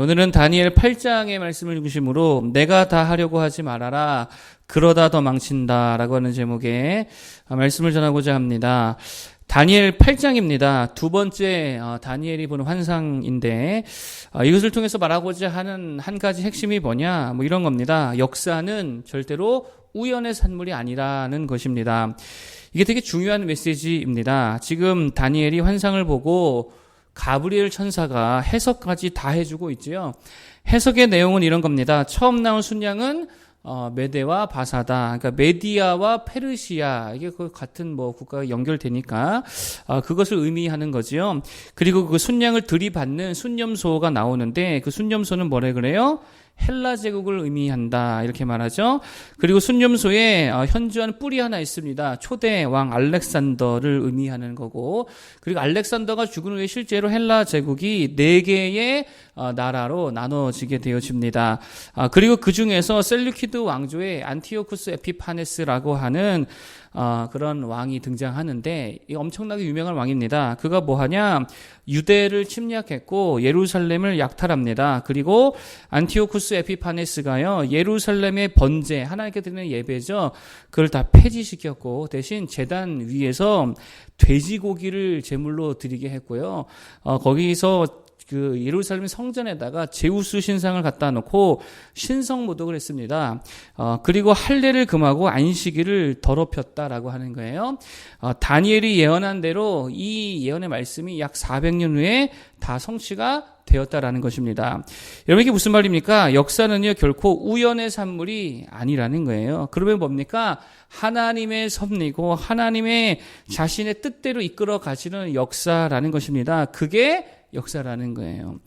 오늘은 다니엘 8장의 말씀을 중심으로 내가 다 하려고 하지 말아라. 그러다 더 망친다라고 하는 제목의 말씀을 전하고자 합니다. 다니엘 8장입니다. 두 번째 다니엘이 보는 환상인데 이것을 통해서 말하고자 하는 한 가지 핵심이 뭐냐? 이런 겁니다. 역사는 절대로 우연의 산물이 아니라는 것입니다. 이게 되게 중요한 메시지입니다. 지금 다니엘이 환상을 보고 가브리엘 천사가 해석까지 다 해주고 있지요. 해석의 내용은 이런 겁니다. 처음 나온 순양은 메데와 바사다. 그러니까 메디아와 페르시아, 이게 같은 국가가 연결되니까 그것을 의미하는 거지요. 그리고 그 순양을 들이받는 순념소가 나오는데 그 순념소는 뭐래 그래요? 헬라 제국을 의미한다 이렇게 말하죠. 그리고 순념소에 현주한 뿔이 하나 있습니다. 초대 왕 알렉산더를 의미하는 거고, 그리고 알렉산더가 죽은 후에 실제로 헬라 제국이 4개의 나라로 나눠지게 되어집니다. 그리고 그 중에서 셀류키드 왕조의 안티오쿠스 에피파네스라고 하는 그런 왕이 등장하는데 이 엄청나게 유명한 왕입니다. 그가 뭐하냐? 유대를 침략했고 예루살렘을 약탈합니다. 그리고 안티오쿠스 에피파네스가요, 예루살렘의 번제, 하나님께 드리는 예배죠, 그걸 다 폐지시켰고 대신 제단 위에서 돼지고기를 제물로 드리게 했고요. 거기서 그 예루살렘 성전에다가 제우스 신상을 갖다 놓고 신성 모독을 했습니다. 그리고 할례를 금하고 안식일을 더럽혔다라고 하는 거예요. 다니엘이 예언한 대로 이 예언의 말씀이 약 400년 후에 다 성취가 되었다라는 것입니다. 여러분, 이게 무슨 말입니까? 역사는요, 결코 우연의 산물이 아니라는 거예요. 그러면 뭡니까? 하나님의 섭리고 하나님의 자신의 뜻대로 이끌어 가시는 역사라는 것입니다. 그게 역사라는 거예요.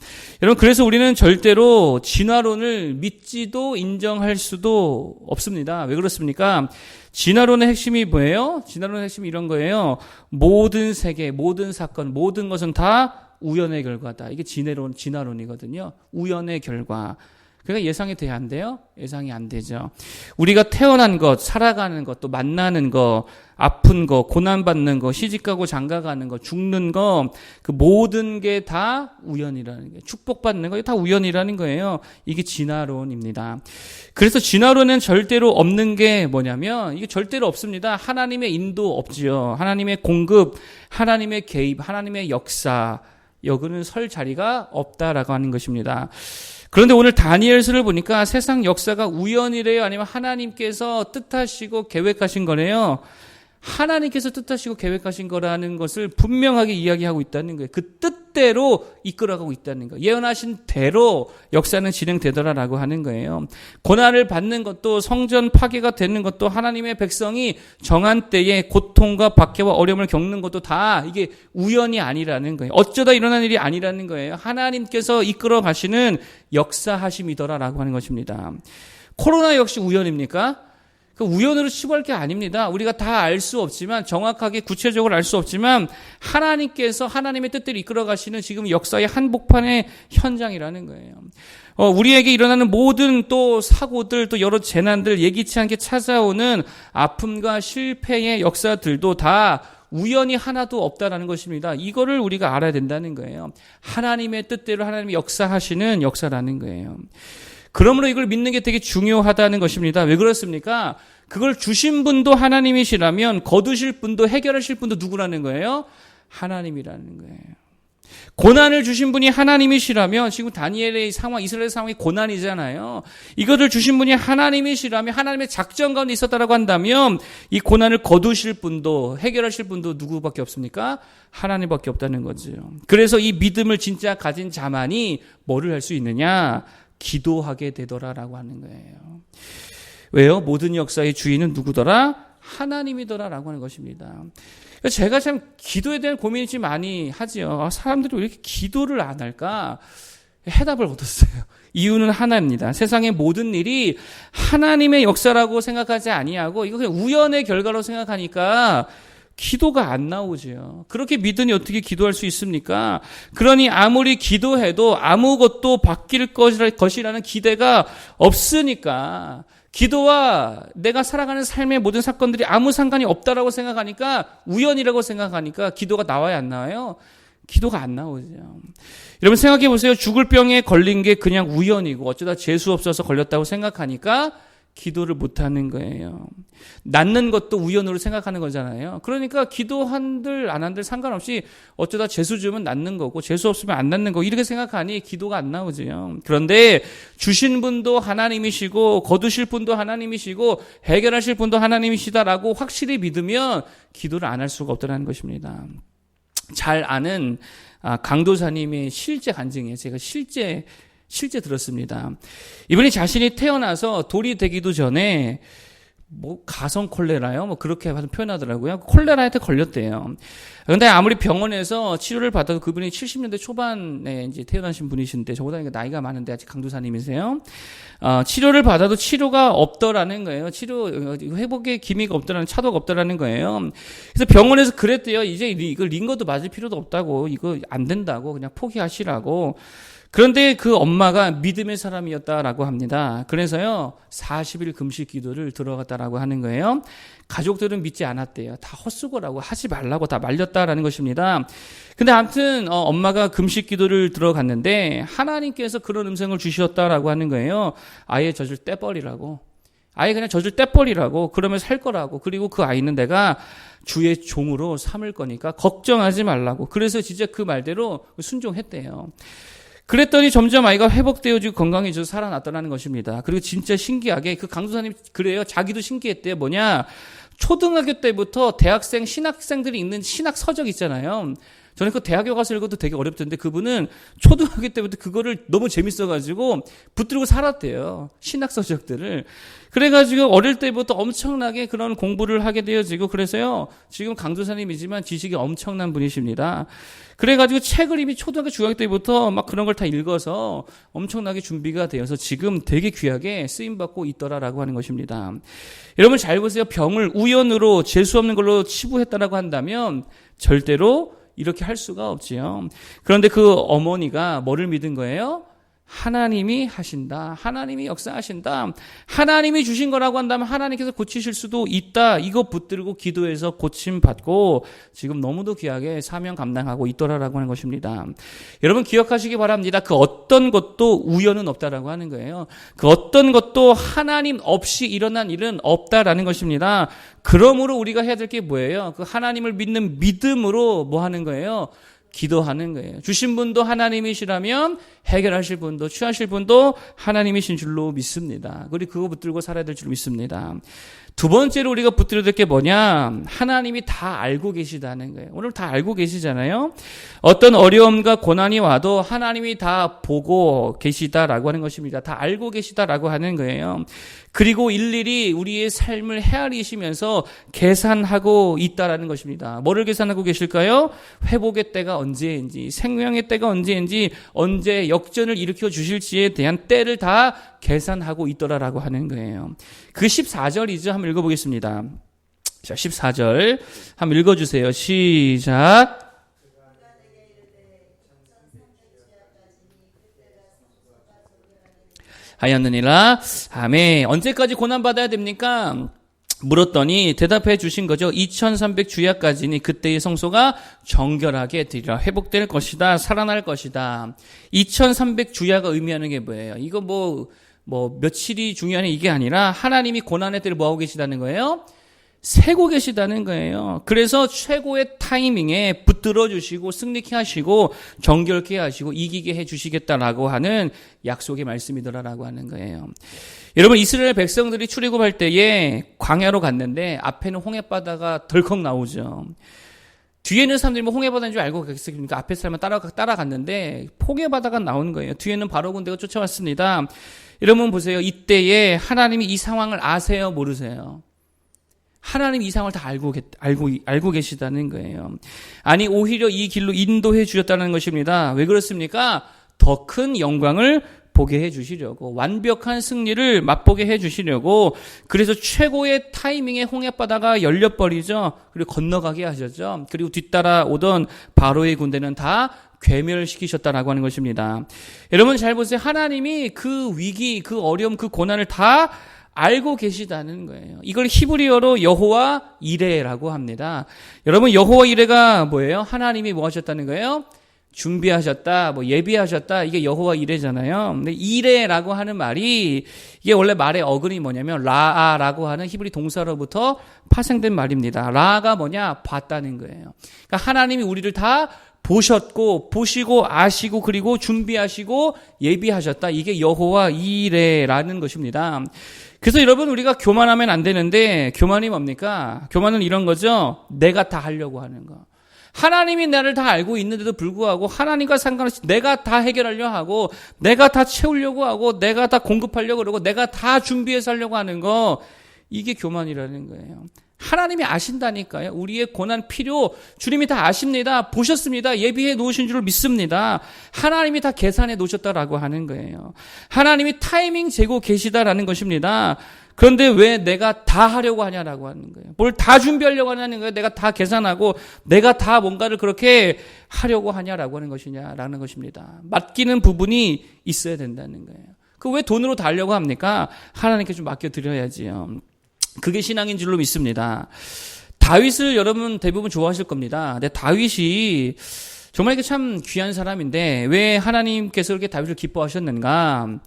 여러분, 그래서 우리는 절대로 진화론을 믿지도 인정할 수도 없습니다. 왜 그렇습니까? 진화론의 핵심이 뭐예요? 진화론의 핵심이 이런 거예요. 모든 세계, 모든 사건, 모든 것은 다 우연의 결과다. 이게 진화론이거든요. 우연의 결과. 그러니까 예상이 돼야 안 돼요? 예상이 안 되죠. 우리가 태어난 것, 살아가는 것, 또 만나는 것, 아픈 것, 고난받는 것, 시집가고 장가가는 것, 죽는 것, 그 모든 게 다 우연이라는 거예요. 축복받는 거 다 우연이라는 거예요. 이게 진화론입니다. 그래서 진화론은 절대로 없는 게 뭐냐면, 이게 절대로 없습니다. 하나님의 인도 없지요. 하나님의 공급, 하나님의 개입, 하나님의 역사, 여기는 설 자리가 없다라고 하는 것입니다. 그런데 오늘 다니엘서를 보니까 세상 역사가 우연이래요? 아니면 하나님께서 뜻하시고 계획하신 거래요? 하나님께서 뜻하시고 계획하신 거라는 것을 분명하게 이야기하고 있다는 거예요. 그 뜻대로 이끌어가고 있다는 거예요. 예언하신 대로 역사는 진행되더라라고 하는 거예요. 고난을 받는 것도, 성전 파괴가 되는 것도, 하나님의 백성이 정한 때에 고통과 박해와 어려움을 겪는 것도 다 이게 우연이 아니라는 거예요. 어쩌다 일어난 일이 아니라는 거예요. 하나님께서 이끌어 가시는 역사하심이더라라고 하는 것입니다. 코로나 역시 우연입니까? 그 우연으로 치부할 게 아닙니다. 우리가 다 알 수 없지만, 정확하게 구체적으로 알 수 없지만 하나님께서 하나님의 뜻대로 이끌어 가시는 지금 역사의 한복판의 현장이라는 거예요. 우리에게 일어나는 모든 또 사고들, 또 여러 재난들, 예기치 않게 찾아오는 아픔과 실패의 역사들도 다 우연이 하나도 없다라는 것입니다. 이거를 우리가 알아야 된다는 거예요. 하나님의 뜻대로 하나님이 역사하시는 역사라는 거예요. 그러므로 이걸 믿는 게 되게 중요하다는 것입니다. 왜 그렇습니까? 그걸 주신 분도 하나님이시라면 거두실 분도 해결하실 분도 누구라는 거예요? 하나님이라는 거예요. 고난을 주신 분이 하나님이시라면, 지금 다니엘의 상황, 이스라엘 상황이 고난이잖아요. 이것을 주신 분이 하나님이시라면, 하나님의 작전 가운데 있었다라고 한다면 이 고난을 거두실 분도 해결하실 분도 누구밖에 없습니까? 하나님밖에 없다는 거죠. 그래서 이 믿음을 진짜 가진 자만이 뭐를 할 수 있느냐? 기도하게 되더라라고 하는 거예요. 왜요? 모든 역사의 주인은 누구더라? 하나님이더라라고 하는 것입니다. 제가 참 기도에 대한 고민이 좀 많이 하지요. 사람들이 왜 이렇게 기도를 안 할까? 해답을 얻었어요. 이유는 하나입니다. 세상의 모든 일이 하나님의 역사라고 생각하지 아니하고 이거 그냥 우연의 결과로 생각하니까 기도가 안 나오죠. 그렇게 믿으니 어떻게 기도할 수 있습니까? 그러니 아무리 기도해도 아무것도 바뀔 것이라는 기대가 없으니까, 기도와 내가 살아가는 삶의 모든 사건들이 아무 상관이 없다라고 생각하니까, 우연이라고 생각하니까 기도가 나와야 안 나와요? 기도가 안 나오죠. 여러분 생각해 보세요. 죽을 병에 걸린 게 그냥 우연이고 어쩌다 재수 없어서 걸렸다고 생각하니까 기도를 못하는 거예요. 낫는 것도 우연으로 생각하는 거잖아요. 그러니까 기도한들 안 한들 상관없이 어쩌다 재수 주면 낫는 거고 재수 없으면 안 낫는 거고 이렇게 생각하니 기도가 안 나오죠. 그런데 주신 분도 하나님이시고 거두실 분도 하나님이시고 해결하실 분도 하나님이시다라고 확실히 믿으면 기도를 안 할 수가 없다는 것입니다. 잘 아는 강도사님의 실제 간증이에요. 제가 실제 들었습니다. 이분이 자신이 태어나서 돌이 되기도 전에 가성 콜레라요? 그렇게 표현하더라고요. 콜레라한테 걸렸대요. 그런데 아무리 병원에서 치료를 받아도 그분이 70년대 초반에 이제 태어나신 분이신데 저보다 나이가 많은데 아직 강도사님이세요. 치료를 받아도 치료가 없더라는 거예요. 회복의 기미가 없더라는, 차도가 없더라는 거예요. 그래서 병원에서 그랬대요. 이제 이거 링거도 맞을 필요도 없다고, 이거 안 된다고, 그냥 포기하시라고. 그런데 그 엄마가 믿음의 사람이었다라고 합니다. 그래서요, 40일 금식 기도를 들어갔다라고 하는 거예요. 가족들은 믿지 않았대요. 다 헛수고라고 하지 말라고 다 말렸다라는 것입니다. 근데 아무튼 엄마가 금식 기도를 들어갔는데 하나님께서 그런 음성을 주셨다라고 하는 거예요. 아예 젖을 떼버리라고. 아예 그냥 젖을 떼버리라고. 그러면 살 거라고. 그리고 그 아이는 내가 주의 종으로 삼을 거니까 걱정하지 말라고. 그래서 진짜 그 말대로 순종했대요. 그랬더니 점점 아이가 회복되어지고 건강해져서 살아났다는 것입니다. 그리고 진짜 신기하게 그 강도사님 그래요. 자기도 신기했대요. 뭐냐? 초등학교 때부터 대학생, 신학생들이 읽는 신학 서적 있잖아요. 저는 그 대학교 가서 읽어도 되게 어렵던데 그분은 초등학교 때부터 그거를 너무 재밌어가지고 붙들고 살았대요. 신학 서적들을. 그래가지고 어릴 때부터 엄청나게 그런 공부를 하게 되어지고 그래서요. 지금 강도사님이지만 지식이 엄청난 분이십니다. 그래가지고 책을 이미 초등학교, 중학교 때부터 막 그런 걸 다 읽어서 엄청나게 준비가 되어서 지금 되게 귀하게 쓰임받고 있더라라고 하는 것입니다. 여러분 잘 보세요. 병을 우연으로 재수 없는 걸로 치부했다라고 한다면 절대로 이렇게 할 수가 없지요. 그런데 그 어머니가 뭐를 믿은 거예요? 하나님이 하신다. 하나님이 역사하신다. 하나님이 주신 거라고 한다면 하나님께서 고치실 수도 있다. 이거 붙들고 기도해서 고침받고 지금 너무도 귀하게 사명 감당하고 있더라라고 하는 것입니다. 여러분 기억하시기 바랍니다. 그 어떤 것도 우연은 없다라고 하는 거예요. 그 어떤 것도 하나님 없이 일어난 일은 없다라는 것입니다. 그러므로 우리가 해야 될 게 뭐예요? 그 하나님을 믿는 믿음으로 뭐 하는 거예요? 기도하는 거예요. 주신 분도 하나님이시라면 해결하실 분도 취하실 분도 하나님이신 줄로 믿습니다. 그리고 그거 붙들고 살아야 될 줄로 믿습니다. 두 번째로 우리가 붙들어야 될 게 뭐냐? 하나님이 다 알고 계시다는 거예요. 오늘 다 알고 계시잖아요. 어떤 어려움과 고난이 와도 하나님이 다 보고 계시다라고 하는 것입니다. 다 알고 계시다라고 하는 거예요. 그리고 일일이 우리의 삶을 헤아리시면서 계산하고 있다라는 것입니다. 뭐를 계산하고 계실까요? 회복의 때가 언제인지, 생명의 때가 언제인지, 언제 역전을 일으켜 주실지에 대한 때를 다 계산하고 있더라라고 하는 거예요. 그 14절이죠. 한번 읽어보겠습니다. 자, 14절 한번 읽어주세요. 시작. 하였느니라. 아멘. 언제까지 고난받아야 됩니까? 물었더니 대답해 주신 거죠. 2300 주야까지니 그때의 성소가 정결하게 되리라. 회복될 것이다. 살아날 것이다. 2300 주야가 의미하는 게 뭐예요? 이거 며칠이 중요한 이게 아니라 하나님이 고난의 때를 뭐하고 계시다는 거예요? 세고 계시다는 거예요. 그래서 최고의 타이밍에 붙들어 주시고 승리케 하시고 정결케 하시고 이기게 해 주시겠다라고 하는 약속의 말씀이더라라고 하는 거예요. 여러분 이스라엘 백성들이 출애굽할 때에 광야로 갔는데 앞에는 홍해바다가 덜컥 나오죠. 뒤에는 사람들이 홍해바다인 줄 알고 갔으니까 앞에 사람은 따라갔는데 홍해바다가 나오는 거예요. 뒤에는 바로 군대가 쫓아왔습니다. 여러분 보세요. 이때에 하나님이 이 상황을 아세요? 모르세요? 하나님 이 상황을 다 알고 계시다는 거예요. 아니 오히려 이 길로 인도해 주셨다는 것입니다. 왜 그렇습니까? 더 큰 영광을 보게 해 주시려고, 완벽한 승리를 맛보게 해 주시려고, 그래서 최고의 타이밍에 홍해바다가 열려버리죠. 그리고 건너가게 하셨죠. 그리고 뒤따라 오던 바로의 군대는 다 괴멸시키셨다라고 하는 것입니다. 여러분 잘 보세요. 하나님이 그 위기, 그 어려움, 그 고난을 다 알고 계시다는 거예요. 이걸 히브리어로 여호와 이레라고 합니다. 여러분 여호와 이레가 뭐예요? 하나님이 뭐 하셨다는 거예요? 준비하셨다, 뭐 예비하셨다, 이게 여호와 이레잖아요. 근데 이레라고 하는 말이 이게 원래 말의 어근이 뭐냐면 라아라고 하는 히브리 동사로부터 파생된 말입니다. 라가 뭐냐? 봤다는 거예요. 그러니까 하나님이 우리를 다 보셨고 보시고 아시고 그리고 준비하시고 예비하셨다. 이게 여호와 이레라는 것입니다. 그래서 여러분 우리가 교만하면 안 되는데 교만이 뭡니까? 교만은 이런 거죠. 내가 다 하려고 하는 거. 하나님이 나를 다 알고 있는데도 불구하고 하나님과 상관없이 내가 다 해결하려고 하고 내가 다 채우려고 하고 내가 다 공급하려고 그러고 내가 다 준비해서 하려고 하는 거, 이게 교만이라는 거예요. 하나님이 아신다니까요. 우리의 고난, 필요 주님이 다 아십니다. 보셨습니다. 예비해 놓으신 줄 믿습니다. 하나님이 다 계산해 놓으셨다라고 하는 거예요. 하나님이 타이밍 재고 계시다라는 것입니다. 그런데 왜 내가 다 하려고 하냐라고 하는 거예요. 뭘 다 준비하려고 하냐는 거예요. 내가 다 계산하고 내가 다 뭔가를 그렇게 하려고 하냐라고 하는 것이냐라는 것입니다. 맡기는 부분이 있어야 된다는 거예요. 그 왜 돈으로 다 하려고 합니까? 하나님께 좀 맡겨드려야지요. 그게 신앙인 줄로 믿습니다. 다윗을 여러분 대부분 좋아하실 겁니다. 근데 다윗이 정말 이게 참 귀한 사람인데 왜 하나님께서 그렇게 다윗을 기뻐하셨는가?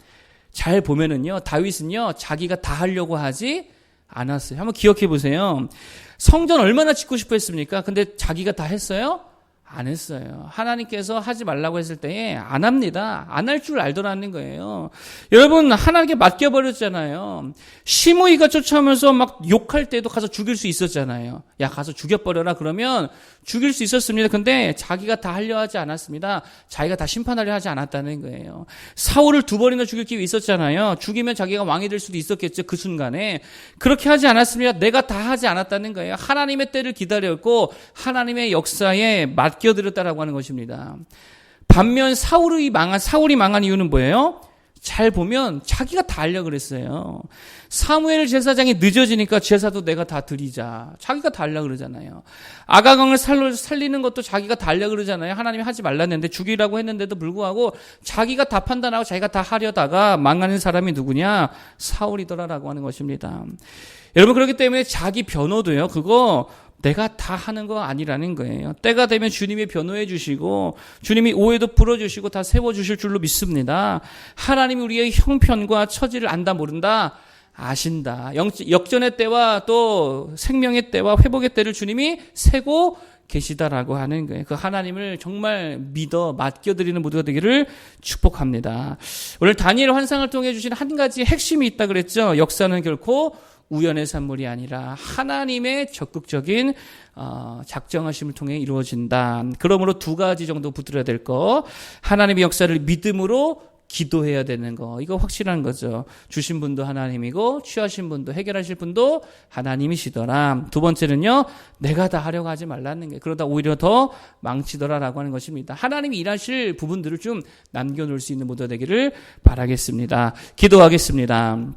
잘 보면은요, 다윗은요, 자기가 다 하려고 하지 않았어요. 한번 기억해 보세요. 성전 얼마나 짓고 싶어 했습니까? 근데 자기가 다 했어요? 안 했어요. 하나님께서 하지 말라고 했을 때에 안 합니다. 안 할 줄 알더라는 거예요. 여러분, 하나님께 맡겨버렸잖아요. 시므이가 쫓아오면서 막 욕할 때도 가서 죽일 수 있었잖아요. 야, 가서 죽여버려라 그러면 죽일 수 있었습니다. 근데 자기가 다 하려 하지 않았습니다. 자기가 다 심판하려 하지 않았다는 거예요. 사울을 2번이나 죽일 기회 있었잖아요. 죽이면 자기가 왕이 될 수도 있었겠죠. 그 순간에. 그렇게 하지 않았습니다. 내가 다 하지 않았다는 거예요. 하나님의 때를 기다렸고 하나님의 역사에 맡겨드렸다라고 하는 것입니다. 반면 사울이 망한 이유는 뭐예요? 잘 보면 자기가 다 하려고 그랬어요. 사무엘 제사장이 늦어지니까 제사도 내가 다 드리자. 자기가 다 하려고 그러잖아요. 아가강을 살리는 것도 자기가 다 하려고 그러잖아요. 하나님이 하지 말랐는데 죽이라고 했는데도 불구하고 자기가 다 판단하고 자기가 다 하려다가 망하는 사람이 누구냐? 사울이더라라고 하는 것입니다. 여러분, 그렇기 때문에 자기 변호도요, 그거 내가 다 하는 거 아니라는 거예요. 때가 되면 주님이 변호해 주시고 주님이 오해도 풀어주시고 다 세워주실 줄로 믿습니다. 하나님이 우리의 형편과 처지를 안다 모른다 아신다. 역전의 때와 또 생명의 때와 회복의 때를 주님이 세고 계시다라고 하는 거예요. 그 하나님을 정말 믿어 맡겨드리는 모두가 되기를 축복합니다. 오늘 다니엘 환상을 통해 주신 한 가지 핵심이 있다 그랬죠. 역사는 결코 우연의 산물이 아니라 하나님의 적극적인 작정하심을 통해 이루어진다. 그러므로 2가지 정도 붙들어야 될 거. 하나님의 역사를 믿음으로 기도해야 되는 거. 이거 확실한 거죠. 주신 분도 하나님이고 취하신 분도 해결하실 분도 하나님이시더라. 2번째는요. 내가 다 하려고 하지 말라는 게, 그러다 오히려 더 망치더라라고 하는 것입니다. 하나님이 일하실 부분들을 좀 남겨놓을 수 있는 모두가 되기를 바라겠습니다. 기도하겠습니다.